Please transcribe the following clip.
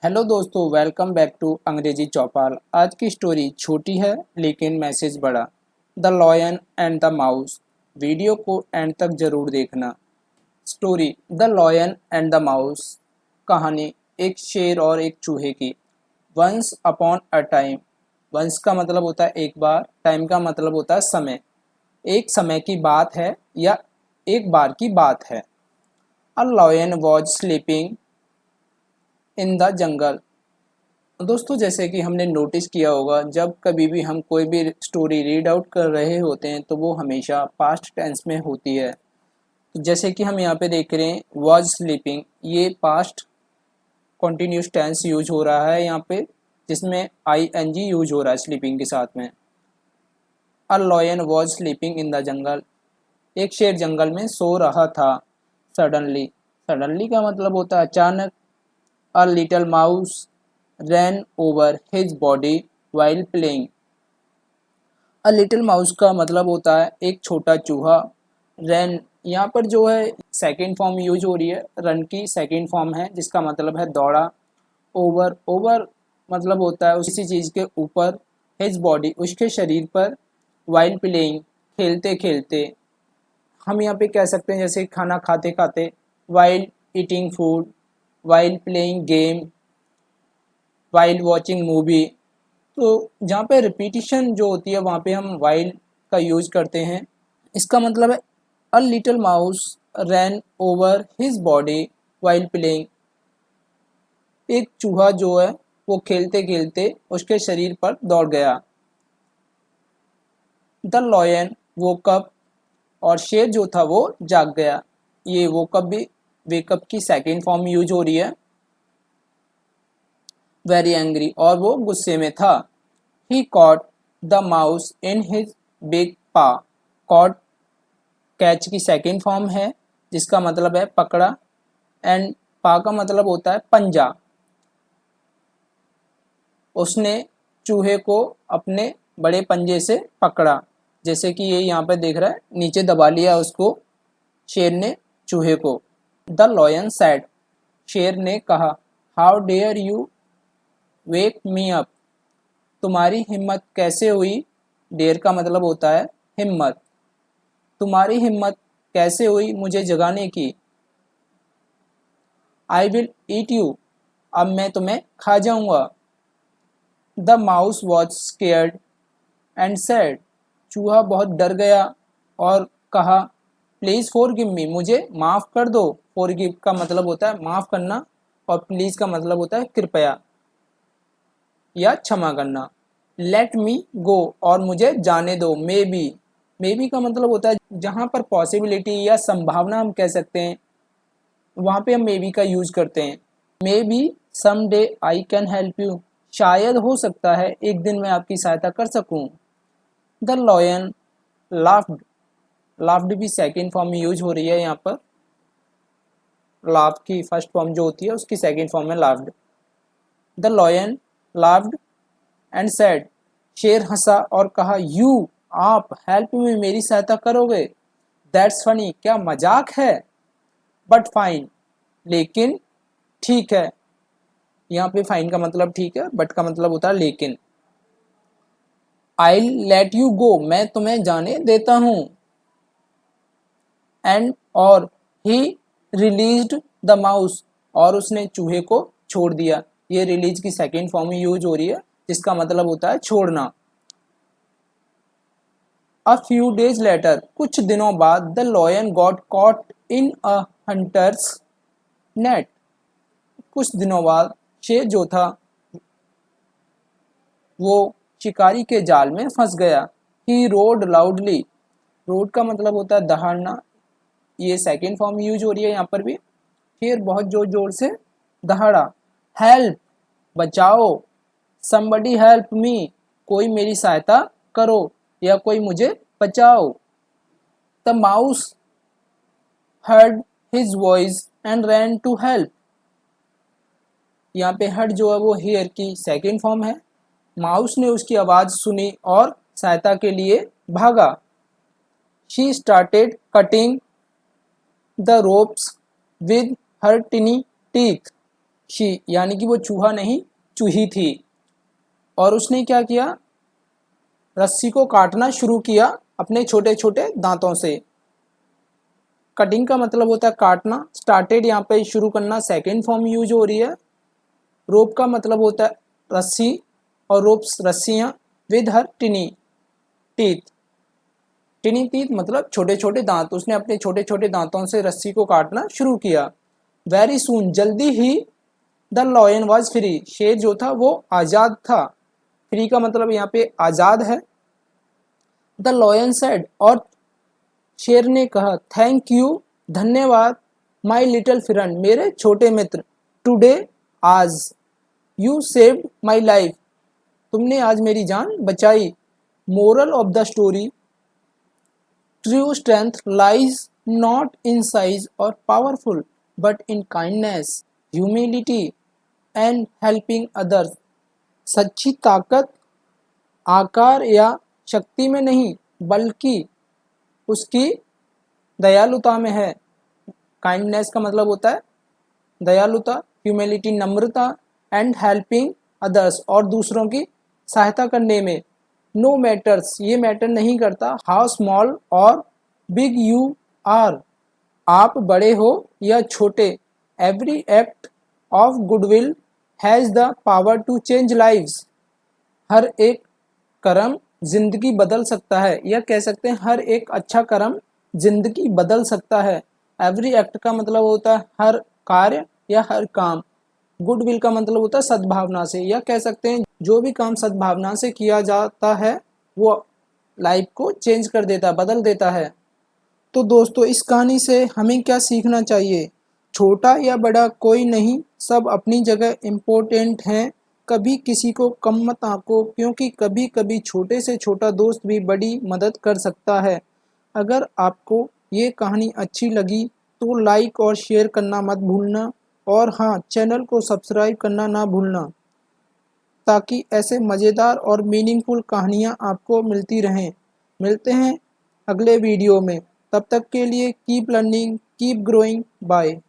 Hello दोस्तों, welcome back to अंग्रेजी चौपाल। आज की स्टोरी छोटी है लेकिन मैसेज बड़ा। The lion and the mouse. Video को एंड तक जरूर देखना। Story the lion and the mouse. कहानी एक शेर और एक चूहे की। Once upon a time. Once का मतलब होता है एक बार, टाइम का मतलब होता है समय। एक समय की बात है या एक बार की बात है। A lion was sleeping in the jungle. दोस्तों, जैसे कि हमने नोटिस किया होगा, जब कभी भी हम कोई भी स्टोरी रीड आउट कर रहे होते हैं तो वो हमेशा पास्ट टेंस में होती है। तो जैसे कि हम यहाँ पे देख रहे हैं वाज स्लीपिंग, ये पास्ट कॉन्टिन्यूस टेंस यूज हो रहा है यहाँ पे, जिसमें आई एन जी यूज हो रहा है स्लीपिंग के साथ में। A lion was sleeping in the jungle. एक शेर जंगल में सो रहा था। सडनली। सडनली का मतलब होता है अचानक। A little mouse ran over his body while playing। A little mouse का मतलब होता है एक छोटा चूहा। रैन यहाँ पर जो है सेकेंड फॉर्म यूज हो रही है, रन की सेकेंड फॉर्म है जिसका मतलब है दौड़ा। ओवर ओवर मतलब होता है उसी चीज़ के ऊपर। हिज बॉडी उसके शरीर पर। वाइल प्लेइंग खेलते खेलते। हम यहाँ पे कह सकते हैं जैसे खाना खाते खाते। While eating food. While playing game. While watching movie. तो जहाँ पे रिपीटिशन जो होती है वहाँ पे हम वाइल का यूज करते हैं। इसका मतलब है a little mouse rain over his body while playing. एक चूहा जो है वो खेलते खेलते उसके शरीर पर दौड़ गया। The lion woke up. और शेर जो था वो जाग गया। ये वोकअप भी वेकअप की सेकेंड फॉर्म यूज हो रही है। वेरी एंग्री और वो गुस्से में था। He caught the mouse in his big paw. Caught catch की सेकेंड फॉर्म है जिसका मतलब है पकड़ा। एंड पा का मतलब होता है पंजा। उसने चूहे को अपने बड़े पंजे से पकड़ा। जैसे कि ये यहाँ पे देख रहा है, नीचे दबा लिया उसको शेर ने चूहे को। The lion said. शेर ने कहा, how dare you wake me up. तुम्हारी हिम्मत कैसे हुई। डेयर का मतलब होता है हिम्मत। तुम्हारी हिम्मत कैसे हुई मुझे जगाने की। I will eat you. अब मैं तुम्हें खा जाऊंगा। The mouse was scared and sad. चूहा बहुत डर गया और कहा, प्लीज़ फॉरगिव मी, मुझे माफ़ कर दो। फॉरगिव का मतलब होता है माफ़ करना और प्लीज़ का मतलब होता है कृपया या क्षमा करना। लेट मी गो और मुझे जाने दो। मे बी का मतलब होता है जहाँ पर पॉसिबिलिटी या संभावना हम कह सकते हैं, वहाँ पे हम मे बी का यूज करते हैं। Maybe someday I can help you. शायद हो सकता है एक दिन मैं आपकी सहायता कर सकूं। The lion laughed. लाफ्ड भी सेकेंड फॉर्म में यूज हो रही है यहाँ पर। लाफ की फर्स्ट फॉर्म जो होती है उसकी सेकेंड फॉर्म में laughed. The lion laughed and said. शेर हंसा और कहा, यू आप हेल्प मी, मेरी सहायता करोगे। दैट्स फनी, क्या मजाक है। बट फाइन, लेकिन ठीक है। यहाँ पे फाइन का मतलब ठीक है, बट का मतलब होता है लेकिन। आई लेट यू गो, मैं तुम्हें जाने देता हूँ। एंड और ही रिलीज्ड द माउस। और उसने चूहे को छोड़ दिया। ये रिलीज की सेकेंड फॉर्म में यूज हो रही है जिसका मतलब होता है छोड़ना। अ फ्यू डेज लेटर, कुछ दिनों बाद, the lion got caught in a hunters net. कुछ दिनों बाद शेर जो था वो शिकारी के जाल में फंस गया। ही रोड लाउडली। रोड का मतलब होता है दहाड़ना। ये सेकेंड फॉर्म यूज हो रही है यहाँ पर भी। शेर बहुत जोर जोर से दहाड़ा। हेल्प, बचाओ। समबडी हेल्प मी, कोई मेरी सहायता करो या कोई मुझे बचाओ। The mouse heard his voice and ran to help. यहाँ पे हर्ड जो है वो हियर की सेकेंड फॉर्म है। माउस ने उसकी आवाज़ सुनी और सहायता के लिए भागा। She started cutting the ropes with her टिनी teeth. She यानी कि वो चूहा नहीं चूही थी। और उसने क्या किया, रस्सी को काटना शुरू किया अपने छोटे छोटे दांतों से। कटिंग का मतलब होता है काटना। स्टार्टेड यहाँ पे शुरू करना सेकेंड फॉर्म यूज हो रही है। रोप का मतलब होता है रस्सी, और रोप्स रस्सियाँ। विद हर टिनी टीथ, टिनी टीथ मतलब छोटे छोटे दांत। उसने अपने छोटे छोटे दांतों से रस्सी को काटना शुरू किया। वेरी सून जल्दी ही द लॉयन वॉज फ्री, शेर जो था वो आज़ाद था। फ्री का मतलब यहाँ पे आज़ाद है। द लॉयन सेड, और शेर ने कहा, थैंक यू धन्यवाद, माई लिटिल फ्रेंड मेरे छोटे मित्र, टुडे आज, यू सेव्ड माई लाइफ तुमने आज मेरी जान बचाई। Moral of the story, true strength lies not in size और powerful but in kindness, humility and helping others. सच्ची ताकत आकार या शक्ति में नहीं बल्कि उसकी दयालुता में है। काइंडनेस का मतलब होता है दयालुता, humility Namrata, and helping others और दूसरों की सहायता करने में। नो मैटर्स ये मैटर नहीं करता हाउ स्मॉल और बिग यू आर, आप बड़े हो या छोटे। Every act of goodwill has the power to change lives, हर एक कर्म जिंदगी बदल सकता है, या कह सकते हैं हर एक अच्छा कर्म जिंदगी बदल सकता है। एवरी एक्ट का मतलब होता है हर कार्य या हर काम। गुडविल का मतलब होता है सद्भावना से, या कह सकते हैं जो भी काम सद्भावना से किया जाता है वो लाइफ को चेंज कर देता है, बदल देता है। तो दोस्तों इस कहानी से हमें क्या सीखना चाहिए? छोटा या बड़ा कोई नहीं, सब अपनी जगह इम्पोर्टेंट हैं। कभी किसी को कम मत आंको, क्योंकि कभी कभी छोटे से छोटा दोस्त भी बड़ी मदद कर सकता है। अगर आपको ये कहानी अच्छी लगी तो लाइक और शेयर करना मत भूलना, और हाँ, चैनल को सब्सक्राइब करना ना भूलना, ताकि ऐसे मज़ेदार और मीनिंगफुल कहानियाँ आपको मिलती रहें। मिलते हैं अगले वीडियो में, तब तक के लिए keep learning keep growing, bye.